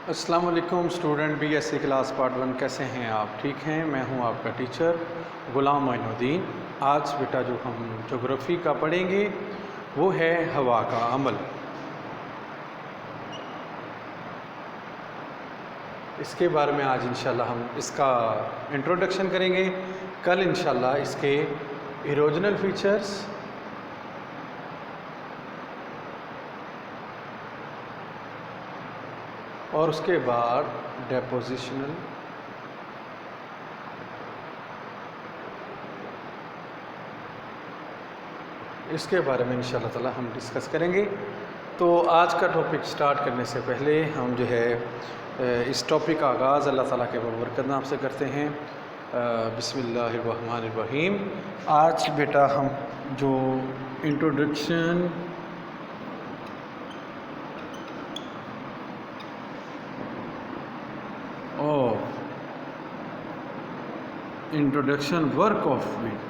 السلام علیکم student B S C class part 1 کیسے ہیں آپ؟ ٹھیک ہیں؟ میں ہوں آپ کا ٹیچر غلام معین الدین۔ آج بیٹا جو ہم جغرافی کا پڑھیں گے وہ ہے ہوا کا عمل۔ اس کے بارے میں آج انشاءاللہ ہم اس کا انٹروڈکشن کریں گے۔ کل انشاءاللہ اس کے ایروجنل فیچرز اور اس کے بعد ڈیپوزیشنل اس کے بارے میں انشاءاللہ تعالی ہم ڈسکس کریں گے۔ تو آج کا ٹاپک سٹارٹ کرنے سے پہلے ہم جو ہے اس ٹاپک کا آغاز اللہ تعالیٰ کے بابرکت نام سے کرتے ہیں۔ بسم اللہ الرحمن الرحیم۔ آج بیٹا ہم جو انٹروڈکشن ورک آف وینڈ،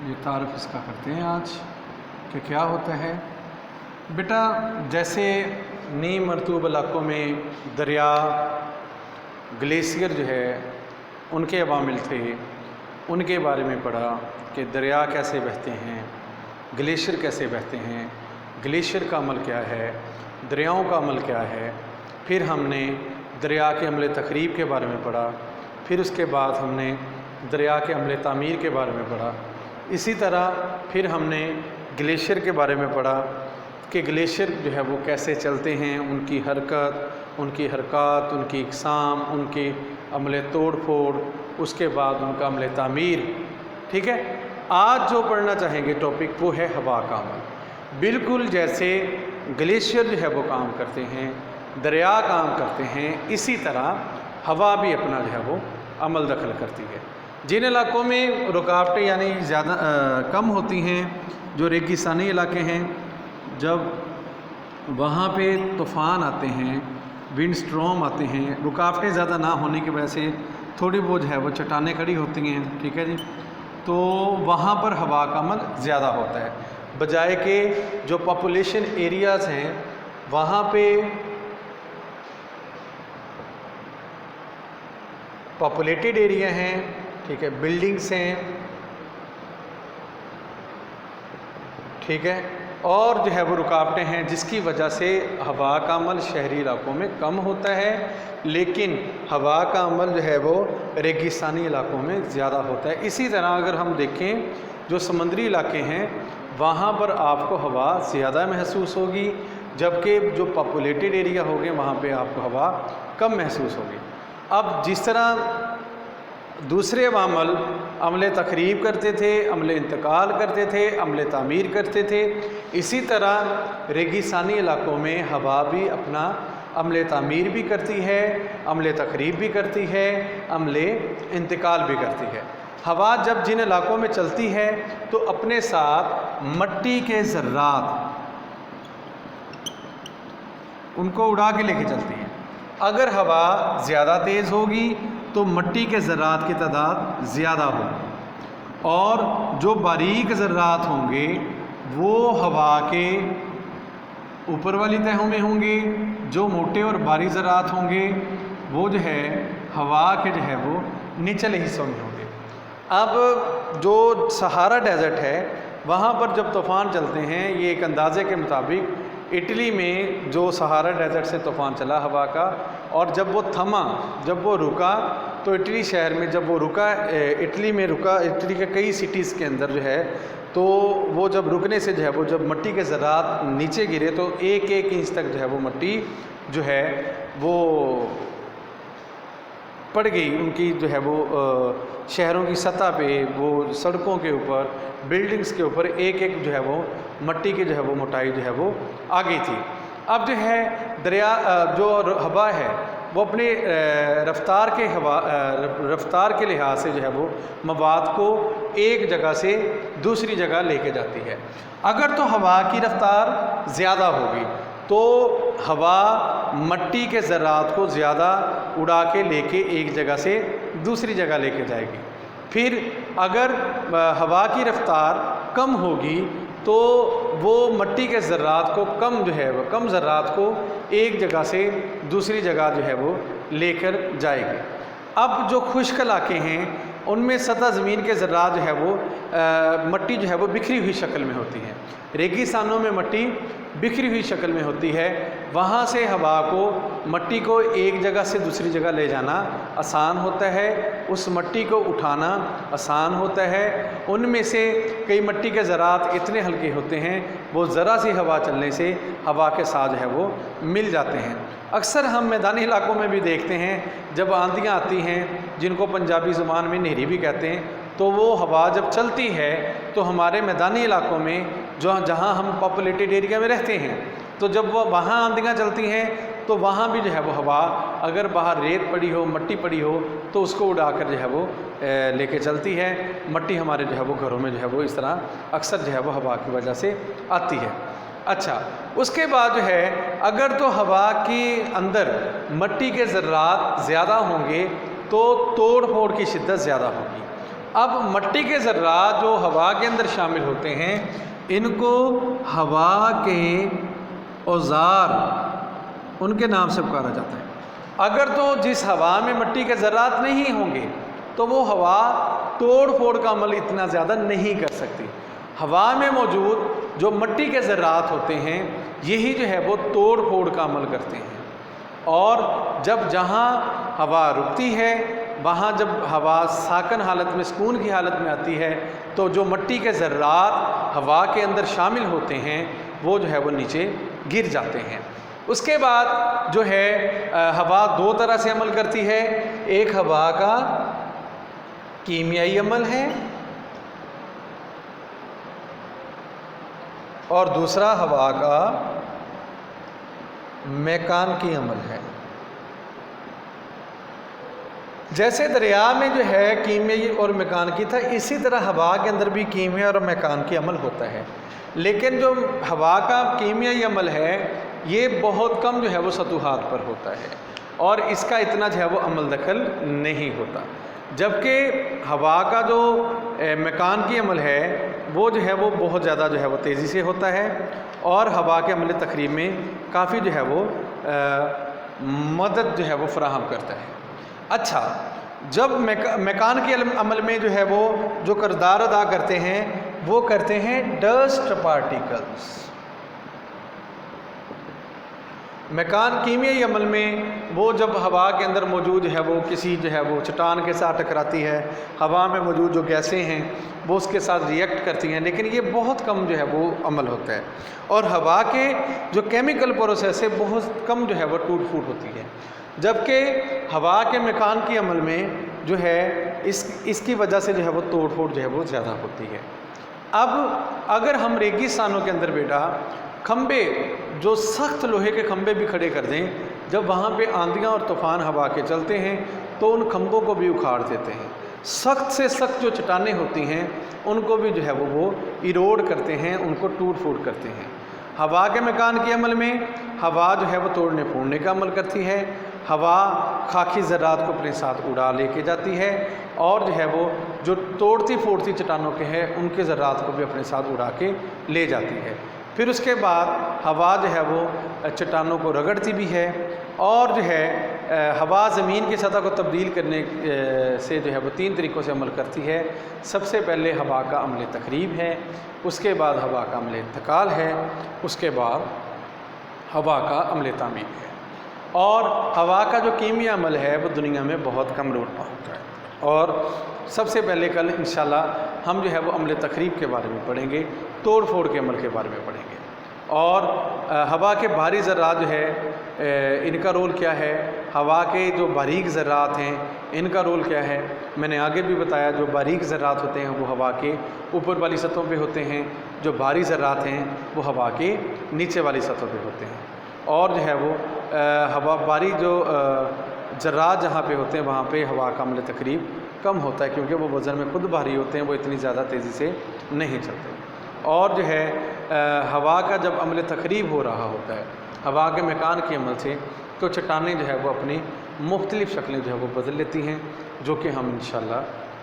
یہ تعارف اس کا کرتے ہیں آج کہ کیا ہوتا ہے۔ بیٹا جیسے نیم مرطوب علاقوں میں دریا، گلیشیئر جو ہے ان کے عوامل تھے، ان کے بارے میں پڑھا کہ دریا کیسے بہتے ہیں، گلیشیئر کیسے بہتے ہیں، گلیشیئر کا عمل کیا ہے، دریاؤں کا عمل کیا ہے۔ پھر ہم نے دریا کے عمل تخریب کے بارے میں پڑھا، پھر اس کے بعد ہم نے دریا کے عمل تعمیر کے بارے میں پڑھا۔ اسی طرح پھر ہم نے گلیشیئر کے بارے میں پڑھا کہ گلیشیئر جو ہے وہ کیسے چلتے ہیں، ان کی حرکات، ان کی اقسام، ان کی عمل توڑ پھوڑ، اس کے بعد ان کا عمل تعمیر۔ ٹھیک ہے، آج جو پڑھنا چاہیں گے ٹاپک وہ ہے ہوا کا عمل۔ بالکل جیسے گلیشیئر جو ہے وہ کام کرتے ہیں، دریا کام کرتے ہیں، اسی طرح ہوا بھی اپنا جو ہے وہ عمل دخل کرتی ہے۔ جن علاقوں میں رکاوٹیں یعنی زیادہ کم ہوتی ہیں، جو ریگستانی علاقے ہیں، جب وہاں پہ طوفان آتے ہیں، ونڈ سٹرام آتے ہیں، رکاوٹیں زیادہ نہ ہونے کی وجہ سے تھوڑی بہت جو ہے وہ چٹانیں کھڑی ہوتی ہیں، ٹھیک ہے جی، تو وہاں پر ہوا کا عمل زیادہ ہوتا ہے، بجائے کہ جو پاپولیشن ایریاز ہیں وہاں پہ پاپولیٹڈ ایریا ہیں، ٹھیک ہے، بلڈنگس ہیں، ٹھیک ہے، اور جو ہے وہ رکاوٹیں ہیں، جس کی وجہ سے ہوا کا عمل شہری علاقوں میں کم ہوتا ہے، لیکن ہوا کا عمل جو ہے وہ ریگستانی علاقوں میں زیادہ ہوتا ہے۔ اسی طرح اگر ہم دیکھیں جو سمندری علاقے ہیں وہاں پر آپ کو ہوا زیادہ محسوس ہوگی، جبکہ جو پاپولیٹڈ ایریا ہوگے وہاں پہ آپ کو ہوا کم محسوس ہوگی۔ اب جس طرح دوسرے عوامل عمل تخریب کرتے تھے، عمل انتقال کرتے تھے، عمل تعمیر کرتے تھے، اسی طرح ریگستانی علاقوں میں ہوا بھی اپنا عمل تعمیر بھی کرتی ہے، عمل تخریب بھی کرتی ہے، عمل انتقال بھی کرتی ہے۔ ہوا جب جن علاقوں میں چلتی ہے تو اپنے ساتھ مٹی کے ذرات ان کو اڑا کے لے کے چلتی ہے۔ اگر ہوا زیادہ تیز ہوگی تو مٹی کے ذرات کی تعداد زیادہ ہوگی، اور جو باریک ذرات ہوں گے وہ ہوا کے اوپر والی تہوں میں ہوں گے، جو موٹے اور بھاری ذرات ہوں گے وہ جو ہے ہوا کے جو ہے وہ نچلے حصوں میں ہوں گے۔ اب جو سہارا ڈیزرٹ ہے وہاں پر جب طوفان چلتے ہیں، یہ ایک اندازے کے مطابق اٹلی میں جو سہارا ڈیزرٹ سے طوفان چلا ہوا کا، اور جب وہ تھما، جب وہ رکا، تو اٹلی شہر میں جب وہ رکا، اٹلی میں رکا، اٹلی کے کئی سٹیز کے اندر جو ہے، تو وہ جب رکنے سے جو ہے وہ جب مٹی کے ذرات نیچے گرے تو 1-1 انچ تک جو ہے وہ مٹی جو ہے وہ پڑ گئی، ان کی جو ہے وہ شہروں کی سطح پہ، وہ سڑکوں کے اوپر، بلڈنگز کے اوپر 1-1 جو ہے وہ مٹی کی جو ہے وہ موٹائی جو ہے وہ آ گئی تھی۔ اب جو ہے دریا جو ہوا ہے وہ اپنے رفتار کے لحاظ سے جو ہے وہ مواد کو ایک جگہ سے دوسری جگہ لے کے جاتی ہے۔ اگر تو ہوا کی رفتار زیادہ ہوگی تو ہوا مٹی کے ذرات کو زیادہ اڑا کے لے کے ایک جگہ سے دوسری جگہ لے کے جائے گی، پھر اگر ہوا کی رفتار کم ہوگی تو وہ مٹی کے ذرات کو کم ذرات کو ایک جگہ سے دوسری جگہ جو ہے وہ لے کر جائے گی۔ اب جو خشک علاقے ہیں ان میں سطح زمین کے ذرات جو ہے وہ مٹی جو ہے وہ بکھری ہوئی شکل میں ہوتی ہے۔ ریگستانوں میں مٹی بکھری ہوئی شکل میں ہوتی ہے، وہاں سے ہوا کو مٹی کو ایک جگہ سے دوسری جگہ لے جانا آسان ہوتا ہے، اس مٹی کو اٹھانا آسان ہوتا ہے۔ ان میں سے کئی مٹی کے ذرات اتنے ہلکے ہوتے ہیں وہ ذرا سی ہوا چلنے سے ہوا کے ساتھ جو ہے وہ مل جاتے ہیں۔ اکثر ہم میدانی علاقوں میں بھی دیکھتے ہیں جب آندھیاں آتی ہیں، جن کو پنجابی زبان میں نہری بھی کہتے ہیں، تو وہ ہوا جب چلتی ہے تو ہمارے میدانی علاقوں میں جہاں ہم پاپولیٹڈ ایریا میں رہتے ہیں، تو جب وہ وہاں آندھیاں چلتی ہیں تو وہاں بھی جو ہے وہ ہوا اگر باہر ریت پڑی ہو، مٹی پڑی ہو، تو اس کو اڑا کر جو ہے وہ لے کے چلتی ہے۔ مٹی ہمارے جو ہے وہ گھروں میں جو ہے وہ اس طرح اکثر جو ہے وہ ہوا کی وجہ سے آتی ہے۔ اچھا، اس کے بعد جو ہے اگر تو ہوا کے اندر مٹی کے ذرات زیادہ ہوں گے تو توڑ پھوڑ کی شدت زیادہ ہوگی۔ اب مٹی کے ذرات جو ہوا کے اندر شامل ہوتے ہیں ان کو ہوا کے اوزار ان کے نام سے پکارا جاتا ہے۔ اگر تو جس ہوا میں مٹی کے ذرات نہیں ہوں گے تو وہ ہوا توڑ پھوڑ کا عمل اتنا زیادہ نہیں کر سکتی۔ ہوا میں موجود جو مٹی کے ذرات ہوتے ہیں یہی جو ہے وہ توڑ پھوڑ کا عمل کرتے ہیں، اور جب جہاں ہوا رکتی ہے وہاں جب ہوا ساکن حالت میں، سکون کی حالت میں آتی ہے، تو جو مٹی کے ذرات ہوا کے اندر شامل ہوتے ہیں وہ جو ہے وہ نیچے گر جاتے ہیں۔ اس کے بعد جو ہے ہوا دو طرح سے عمل کرتی ہے، ایک ہوا کا کیمیائی عمل ہے اور دوسرا ہوا کا میکانیکی عمل ہے۔ جیسے دریا میں جو ہے کیمیائی اور میکانیکی تھا، اسی طرح ہوا کے اندر بھی کیمیائی اور میکانیکی عمل ہوتا ہے، لیکن جو ہوا کا کیمیائی عمل ہے یہ بہت کم جو ہے وہ سطوحات پر ہوتا ہے اور اس کا اتنا جو ہے وہ عمل دخل نہیں ہوتا، جبکہ ہوا کا جو میکانیکی عمل ہے وہ جو ہے وہ بہت زیادہ جو ہے وہ تیزی سے ہوتا ہے اور ہوا کے عمل تخریب میں کافی جو ہے وہ مدد جو ہے وہ فراہم کرتا ہے۔ اچھا، جب میکانیکی عمل میں جو ہے وہ جو کردار ادا کرتے ہیں وہ کرتے ہیں ڈسٹ پارٹیکلز۔ کیمیائی عمل میں وہ جب ہوا کے اندر موجود ہے وہ کسی جو ہے وہ چٹان کے ساتھ ٹکراتی ہے، ہوا میں موجود جو گیسیں ہیں وہ اس کے ساتھ ریئیکٹ کرتی ہیں، لیکن یہ بہت کم جو ہے وہ عمل ہوتا ہے، اور ہوا کے جو کیمیکل پروسیس ہے بہت کم جو ہے وہ ٹوٹ پھوٹ ہوتی ہے، جبکہ ہوا کے میکانیکی عمل میں جو ہے اس کی وجہ سے جو ہے وہ توڑ پھوڑ جو ہے وہ زیادہ ہوتی ہے۔ اب اگر ہم ریگستانوں کے اندر بیٹا کھمبے، جو سخت لوہے کے کھمبے بھی کھڑے کر دیں، جب وہاں پہ آندھیاں اور طوفان ہوا کے چلتے ہیں تو ان کھمبوں کو بھی اکھاڑ دیتے ہیں، سخت سے سخت جو چٹانیں ہوتی ہیں ان کو بھی جو ہے وہ ایروڈ کرتے ہیں، ان کو ٹوٹ پھوٹ کرتے ہیں۔ ہوا کے میکانیکی عمل میں ہوا جو ہے وہ توڑنے پھوڑنے کا عمل کرتی ہے، ہوا خاکی ذرات کو اپنے ساتھ اڑا لے کے جاتی ہے اور جو ہے وہ جو توڑتی پھوڑتی چٹانوں کے ہیں ان کے ذرات کو بھی اپنے ساتھ اڑا کے لے جاتی ہے۔ پھر اس کے بعد ہوا جو ہے وہ چٹانوں کو رگڑتی بھی ہے، اور جو ہے ہوا زمین کی سطح کو تبدیل کرنے سے جو ہے وہ تین طریقوں سے عمل کرتی ہے۔ سب سے پہلے ہوا کا عمل تخریب ہے، اس کے بعد ہوا کا عمل انتقال ہے، اس کے بعد ہوا کا عمل تعمیر ہے، اور ہوا کا جو کیمیائی عمل ہے وہ دنیا میں بہت کم رول پاتا ہے، اور سب سے پہلے کل انشاءاللہ ہم جو ہے وہ عمل تخریب کے بارے میں پڑھیں گے، توڑ پھوڑ کے عمل کے بارے میں پڑھیں گے، اور ہوا کے بھاری ذرات جو ہے ان کا رول کیا ہے، ہوا کے جو باریک ذرات ہیں ان کا رول کیا ہے۔ میں نے آگے بھی بتایا جو باریک ذرات ہوتے ہیں وہ ہوا کے اوپر والی سطحوں پہ ہوتے ہیں، جو بھاری ذرات ہیں وہ ہوا کے نیچے والی سطحوں پہ ہوتے ہیں، اور جو ہے وہ ہوا باری جو ذرات جہاں پہ ہوتے ہیں وہاں پہ ہوا کا عمل تخریب کم ہوتا ہے، کیونکہ وہ وزن میں خود بھاری ہوتے ہیں، وہ اتنی زیادہ تیزی سے نہیں چلتے۔ اور جو ہے ہوا کا جب عمل تخریب ہو رہا ہوتا ہے ہوا کے میکانیکی عمل سے، تو چٹانیں جو ہے وہ اپنی مختلف شکلیں جو ہے وہ بدل لیتی ہیں، جو کہ ہم انشاءاللہ